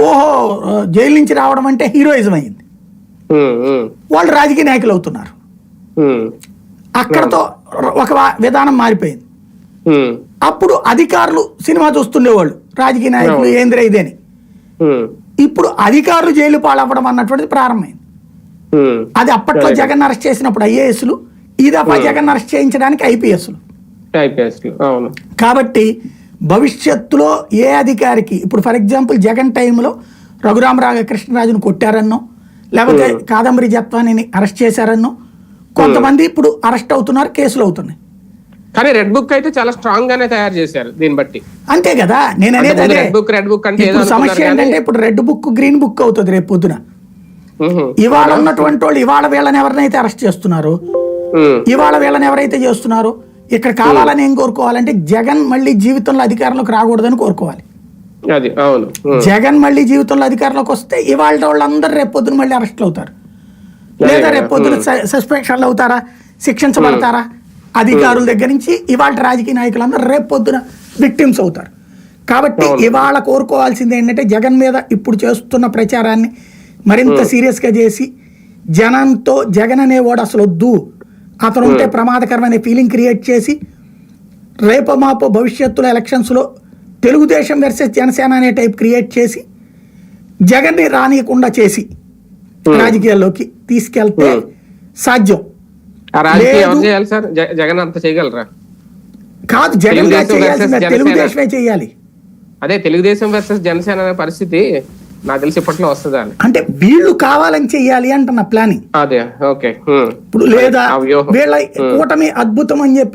ఓహో జైలు నుంచి రావడం అంటే హీరోయిజం అయింది, వాళ్ళు రాజకీయ నాయకులు అవుతున్నారు. అక్కడతో ఒక విధానం మారిపోయింది. అప్పుడు అధికారులు సినిమా చూస్తుండేవాళ్ళు, రాజకీయ నాయకులు ఏంద్ర ఇదేని. ఇప్పుడు అధికారులు జైలు పాలవ్వడం అన్నటువంటిది ప్రారంభమైంది. అది అప్పట్లో జగన్ అరెస్ట్ చేసినప్పుడు ఐఏఎస్లు, ఈ దఫా జగన్ అరెస్ట్ చేయించడానికి ఐపీఎస్లు. కాబట్టి భవిష్యత్తులో ఏ అధికారికి ఇప్పుడు ఫర్ ఎగ్జాంపుల్ జగన్ టైంలో రఘురామరావు కృష్ణరాజును కొట్టారన్నో, లేకపోతే కాదంబరి జత్వానిని అరెస్ట్ చేశారన్నో కొంతమంది ఇప్పుడు అరెస్ట్ అవుతున్నారు, కేసులు అవుతున్నాయి. కానీ రెడ్ బుక్ అయితే చాలా స్ట్రాంగ్ గానే తయారు చేశారు దీన్ని బట్టి. అంతే కదా నేను అనేది. రెడ్ బుక్ అంటే సమస్య ఏంటంటే ఇప్పుడు రెడ్ బుక్ గ్రీన్ బుక్ అవుతుంది రేపు పొద్దున. ఇవాళ ఉన్నటువంటి వాళ్ళు ఇవాళ వీళ్ళని ఎవరినైతే అరెస్ట్ చేస్తున్నారో, ఇవాళ వీళ్ళని ఎవరైతే చేస్తున్నారో, ఇక్కడ కావాలని ఏం కోరుకోవాలంటే జగన్ మళ్ళీ జీవితంలో అధికారంలోకి రాకూడదని కోరుకోవాలి. జగన్ మళ్ళీ జీవితంలో అధికారంలోకి వస్తే ఇవాళ వాళ్ళందరూ రేపు పొద్దున మళ్ళీ అరెస్ట్లు అవుతారు, లేదా రేపు పొద్దున సస్పెన్షన్లు అవుతారా, శిక్షించబడతారా. అధికారుల దగ్గర నుంచి ఇవాళ రాజకీయ నాయకులందరూ రేపు పొద్దున విక్టిమ్స్ అవుతారు. కాబట్టి ఇవాళ కోరుకోవాల్సింది ఏంటంటే జగన్ మీద ఇప్పుడు చేస్తున్న ప్రచారాన్ని మరింత సీరియస్గా చేసి జనంతో జగన్ అనేవాడు అసలు వద్దు, అతను ఉంటే ప్రమాదకరమైన ఫీలింగ్ క్రియేట్ చేసి రేపు మాపో భవిష్యత్తులో ఎలక్షన్స్లో తెలుగుదేశం వర్సెస్ జనసేన అనే టైప్ క్రియేట్ చేసి జగన్ని రానియకుండా చేసి రాజకీయాల్లోకి తీసుకెళ్తే సాధ్యం. జగన్ అంత చేయగలరా? కాదు, జగన్ తెలుగుదేశమే చేయాలి. అదే తెలుగుదేశం వర్సెస్ జనసేన అనే పరిస్థితి నాకు తెలిసి ఇప్పట్లో వస్తుందా అంటే వీళ్ళు కావాలని చెయ్యాలి అంటున్న ప్లానింగ్. అదే ఓకే. ఇప్పుడు లేదా వీళ్ళ కూటమి అద్భుతం అని చెప్పి